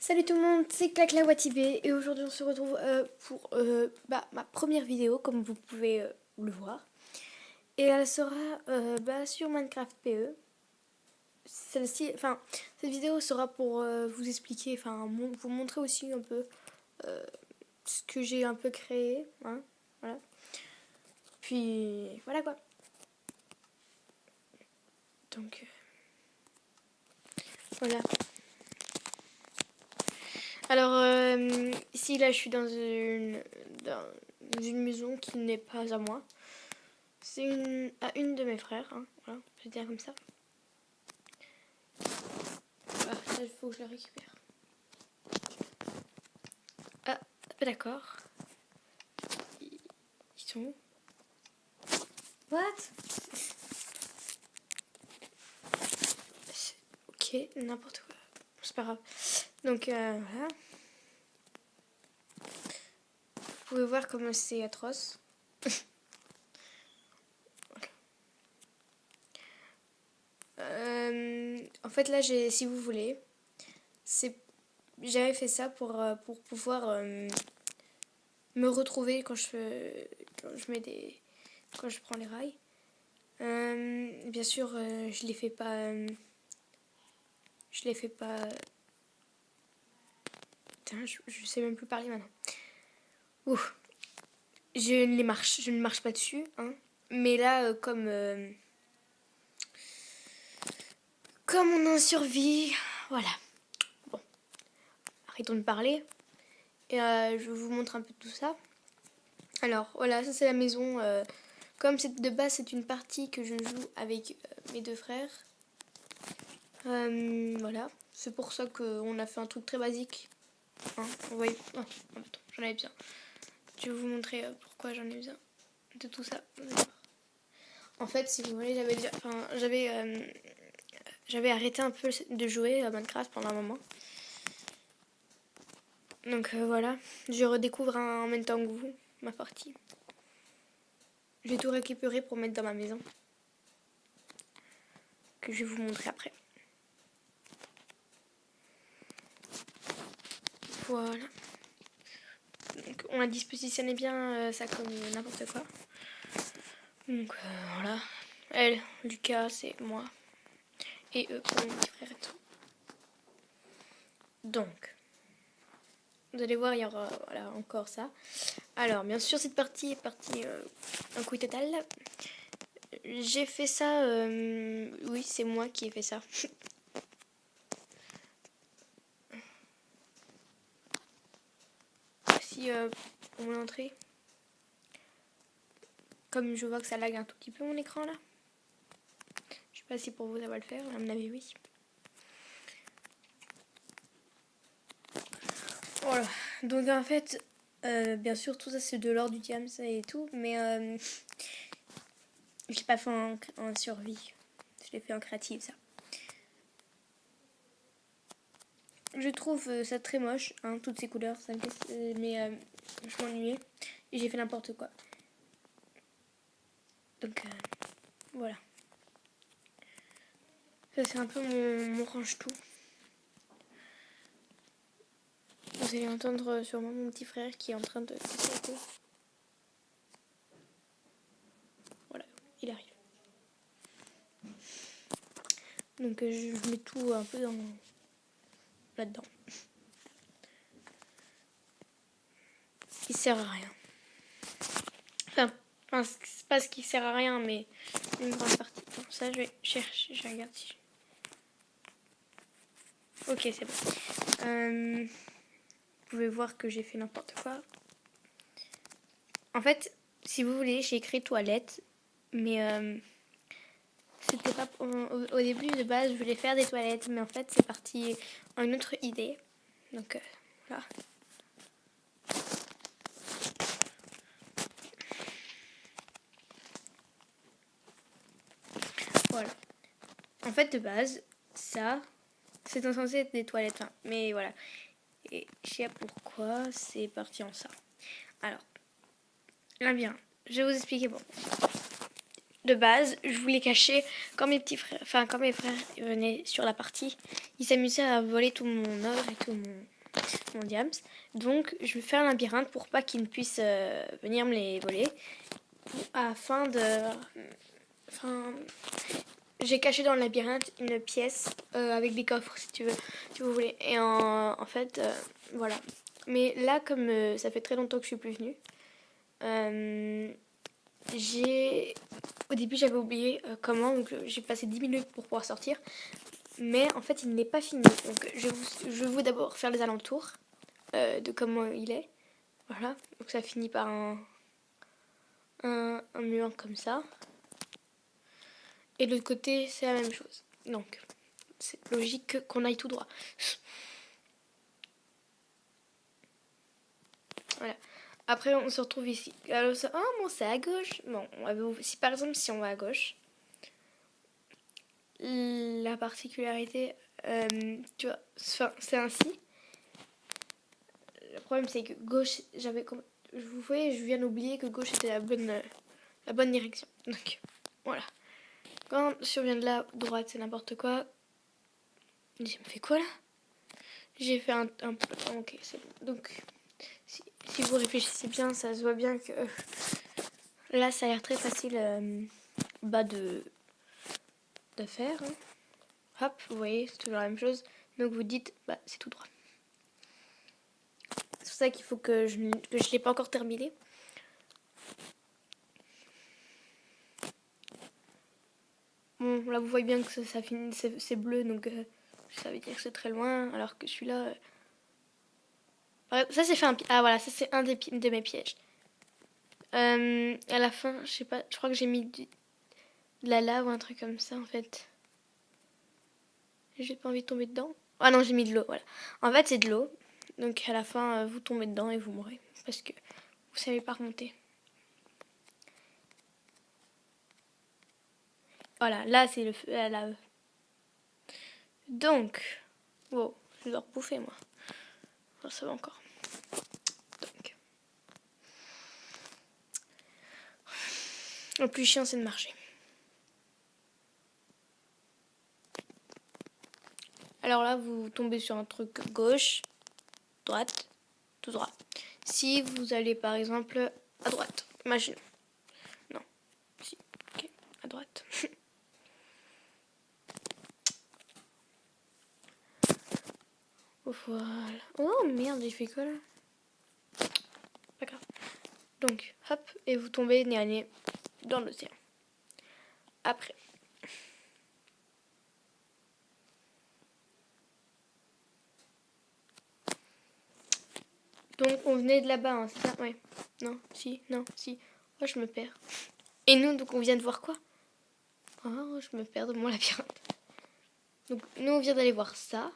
Salut tout le monde, c'est Clacla Watibé et aujourd'hui on se retrouve pour ma première vidéo comme vous pouvez le voir. Et elle sera sur Minecraft PE. Celle-ci, cette vidéo sera pour vous expliquer, vous montrer aussi un peu ce que j'ai un peu créé, hein, voilà. Puis voilà quoi. Donc voilà. Alors ici là je suis dans une maison qui n'est pas à moi. C'est à une de mes frères, hein, voilà, je vais dire comme ça. Ah, ça il faut que je la récupère. Ah, d'accord. Ils sont où? What? Ok, n'importe quoi. C'est pas grave. Donc voilà. Vous pouvez voir comment c'est atroce. En fait là, si vous voulez, j'avais fait ça pour pouvoir me retrouver quand quand je prends les rails. Bien sûr, je les fais pas. Je les fais pas. Putain, je sais même plus parler maintenant. Ouf. Je ne marche pas dessus, hein. Mais là, comme on est en survie, voilà. Bon, arrêtons de parler. Et je vous montre un peu tout ça. Alors, voilà, ça c'est la maison. Comme de base, c'est une partie que je joue avec mes deux frères. Voilà. C'est pour ça qu'on a fait un truc très basique. Hein, vous voyez. Oh, attends, j'en avais besoin. Je vais vous montrer pourquoi j'en ai besoin de tout ça. En fait, si vous voulez, j'avais arrêté un peu de jouer à Minecraft pendant un moment. Donc voilà, je redécouvre en même temps que vous ma partie. Je vais tout récupérer pour mettre dans ma maison, que je vais vous montrer après. Voilà. Donc on a dispositionné bien ça comme n'importe quoi. Donc voilà. Elle, Lucas, c'est moi. Et eux pour mon petit frère et tout. Donc, vous allez voir, il y aura voilà, encore ça. Alors, bien sûr, cette partie est partie un coup total. J'ai fait ça, oui, c'est moi qui ai fait ça. Si, pour mon entrée. Comme je vois que ça lag un tout petit peu mon écran là. Je sais pas si pour vous ça va le faire, à mon avis oui. Voilà, donc en fait, bien sûr tout ça c'est de l'or du diamant et tout, mais je l'ai pas fait en survie. Je l'ai fait en créative ça. Je trouve ça très moche, hein, toutes ces couleurs, ça me fait, mais je m'ennuyais et j'ai fait n'importe quoi. Donc voilà. Ça c'est un peu mon range-tout. Vous allez entendre sûrement mon petit frère qui est en train de sauter. Voilà, il arrive. Donc je mets tout un peu là-dedans. Il sert à rien. Enfin c'est pas ce qui sert à rien, mais une grande partie. Bon, ça je vais chercher, je regarde si Ok, c'est bon. Vous pouvez voir que j'ai fait n'importe quoi. En fait, si vous voulez, j'ai écrit toilette, mais c'était pas au début de base, je voulais faire des toilettes, mais en fait, c'est parti en une autre idée. Donc voilà. Voilà. En fait, de base, ça, c'est censé être des toilettes, hein, mais voilà. Et je sais pas pourquoi c'est parti en ça. Alors, là bien, je vais vous expliquer pourquoi. De base, je voulais cacher quand mes frères venaient sur la partie, ils s'amusaient à voler tout mon or et tout mon diams. Donc je vais faire un labyrinthe pour pas qu'ils ne puissent venir me les voler. Afin de... Enfin, j'ai caché dans le labyrinthe une pièce avec des coffres si vous voulez. Et en fait, voilà. Mais là, comme ça fait très longtemps que je suis plus venue, au début j'avais oublié comment, donc j'ai passé 10 minutes pour pouvoir sortir. Mais en fait, il n'est pas fini. Donc je vais vous d'abord faire les alentours de comment il est. Voilà. Donc ça finit par un mur comme ça. Et de l'autre côté, c'est la même chose. Donc, c'est logique qu'on aille tout droit. Voilà. Après, on se retrouve ici. Alors, ça... Oh, bon, c'est à gauche. Bon, si par exemple, si on va à gauche, la particularité, tu vois, c'est ainsi. Le problème, c'est que gauche, vous voyez, je viens d'oublier que gauche était la bonne direction. Donc, voilà. Quand je viens de là, droite, c'est n'importe quoi. J'ai fait quoi là? J'ai fait un... Ok, c'est bon. Donc, si vous réfléchissez bien, ça se voit bien que là, ça a l'air très facile de faire. Hein. Hop, vous voyez, c'est toujours la même chose. Donc vous dites, bah, c'est tout droit. C'est pour ça qu'il faut que je ne l'ai pas encore terminé. Bon, là, vous voyez bien que ça finit, c'est bleu, donc ça veut dire que c'est très loin. Alors que celui-là... ça, c'est fait un... Ah, voilà, ça, c'est un de mes pièges. À la fin, je sais pas, je crois que j'ai mis de la lave ou un truc comme ça, en fait. J'ai pas envie de tomber dedans. Ah non, j'ai mis de l'eau, voilà. En fait, c'est de l'eau. Donc à la fin, vous tombez dedans et vous mourrez. Parce que vous savez pas remonter. Voilà, là, c'est le feu, la lave. Donc, wow, je dois repouffer, moi. Oh, ça va encore. Donc. Le plus chiant, c'est de marcher. Alors là, vous tombez sur un truc gauche, droite, tout droit. Si vous allez, par exemple, à droite, imaginons. Non, si, ok, à droite. Voilà. Oh merde, j'ai fait quoi là? Pas grave. Donc, hop, et vous tombez nez à nez dans l'océan. Après. Donc, on venait de là-bas, hein, c'est ça? Ouais. Non, si, non, si. Oh, je me perds. Et nous, donc, on vient de voir quoi? Oh, je me perds de mon labyrinthe. Donc, nous, on vient d'aller voir ça.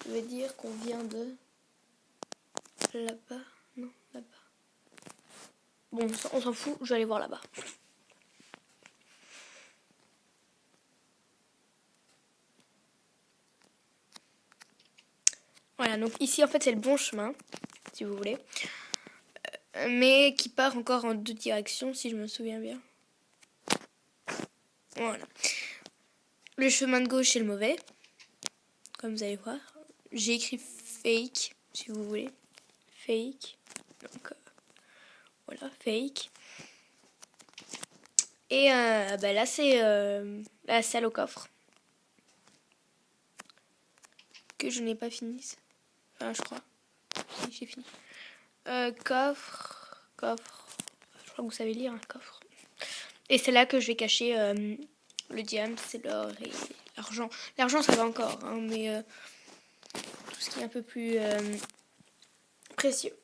Ça veut dire qu'on vient de... Là-bas? Non, là-bas. Bon, on s'en fout, je vais aller voir là-bas. Voilà, donc ici, en fait, c'est le bon chemin, si vous voulez. Mais qui part encore en deux directions, si je me souviens bien. Voilà. Le chemin de gauche, c'est le mauvais. Comme vous allez voir. J'ai écrit fake, si vous voulez. Fake. Donc, voilà, fake. Et bah là, c'est la salle au coffre. Que je n'ai pas fini. Enfin, je crois. Si, j'ai fini. Coffre. Coffre. Je crois que vous savez lire, un coffre. Et c'est là que je vais cacher le diamant, c'est l'or et l'argent. L'argent, ça va encore, hein, mais tout ce qui est un peu plus précieux.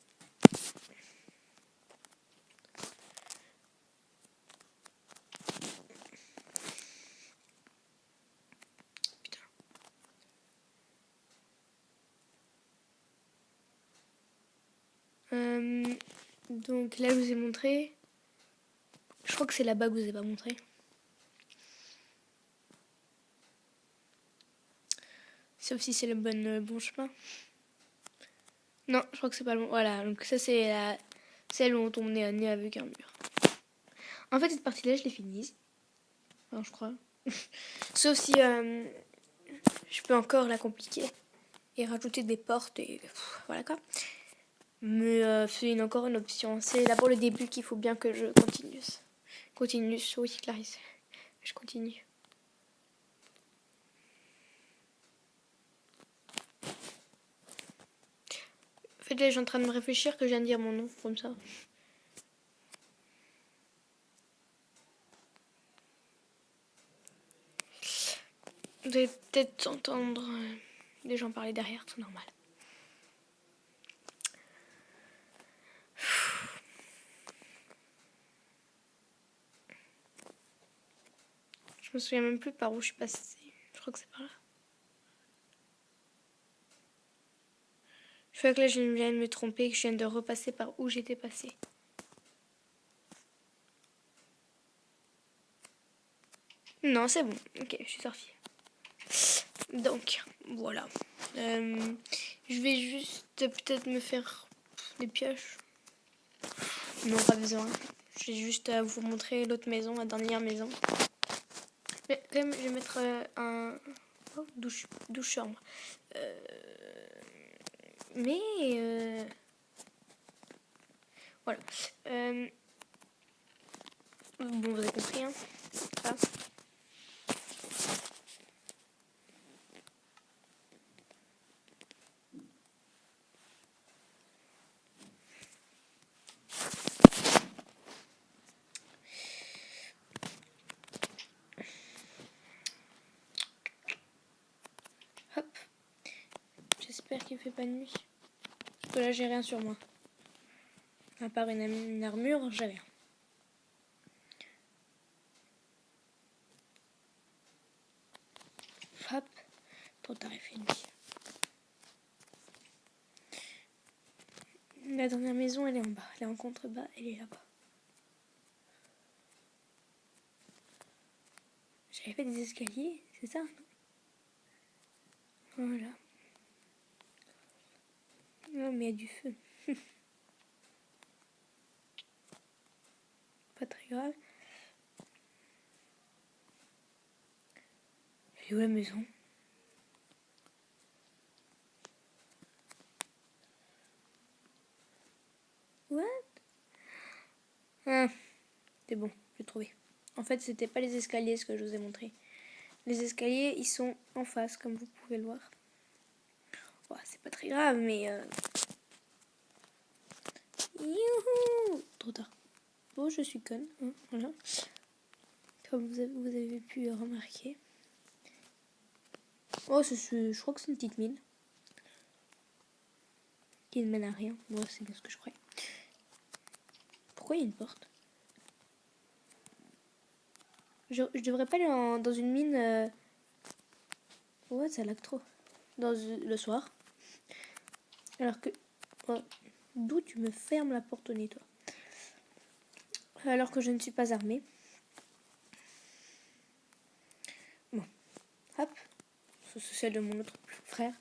Putain. Donc là, je vous ai montré. Je crois que c'est là-bas que je vous ai pas montré. Sauf si c'est le bon chemin. Non, je crois que c'est pas le bon. Voilà, donc ça c'est celle où on tombe nez à nez avec un mur. En fait, cette partie-là, je l'ai finie. Enfin, je crois. Sauf si je peux encore la compliquer. et rajouter des portes et voilà quoi. Mais c'est encore une option. C'est là pour le début qu'il faut bien que je continue. Continue, oui Clarisse. Je continue. En fait là je suis en train de me réfléchir que je viens de dire mon nom comme ça. Vous allez peut-être entendre des gens parler derrière, c'est normal. Je me souviens même plus par où je suis passée. Je crois que c'est par là. Je crois que là je viens de me tromper, que je viens de repasser par où j'étais passée. Non, c'est bon. Ok, je suis sortie. Donc, voilà. Je vais juste peut-être me faire des pioches. Non, pas besoin. Je vais juste vous montrer l'autre maison, la dernière maison. Mais quand même, je vais mettre un douche-chambre. Mais voilà. Bon, vous avez compris, hein. Ça. Hop. J'espère qu'il fait pas de nuit. Parce que là, j'ai rien sur moi. À part une armure, j'ai rien. Hop. Trop tard, il fait nuit. La dernière maison, elle est en bas. Elle est en contrebas, elle est là-bas. J'avais fait des escaliers, c'est ça, non? Voilà. Non, mais il y a du feu. Pas très grave. Et où la maison? What? Ah, c'est bon, j'ai trouvé. En fait, c'était pas les escaliers ce que je vous ai montré. Les escaliers, ils sont en face, comme vous pouvez le voir. Oh, c'est pas très grave, mais... Youhou! Trop tard. Bon, je suis conne, hein, voilà. Comme vous avez pu remarquer. Oh, je crois que c'est une petite mine. Qui ne mène à rien. Moi, c'est bien ce que je croyais. Pourquoi il y a une porte? Je devrais pas aller dans une mine... Ouais, ça lag trop. Le soir. Alors que... Oh, d'où tu me fermes la porte au nez, toi? Alors que je ne suis pas armée. Bon. Hop. C'est celle de mon autre frère.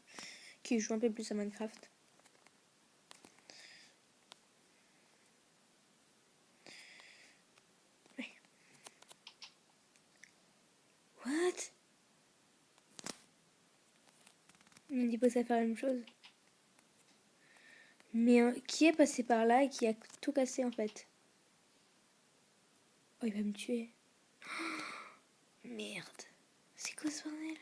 Qui joue un peu plus à Minecraft. Ouais. What? On dit pas ça faire la même chose. Mais qui est passé par là et qui a tout cassé en fait? Oh, il va me tuer. Merde. C'est quoi ce bordel?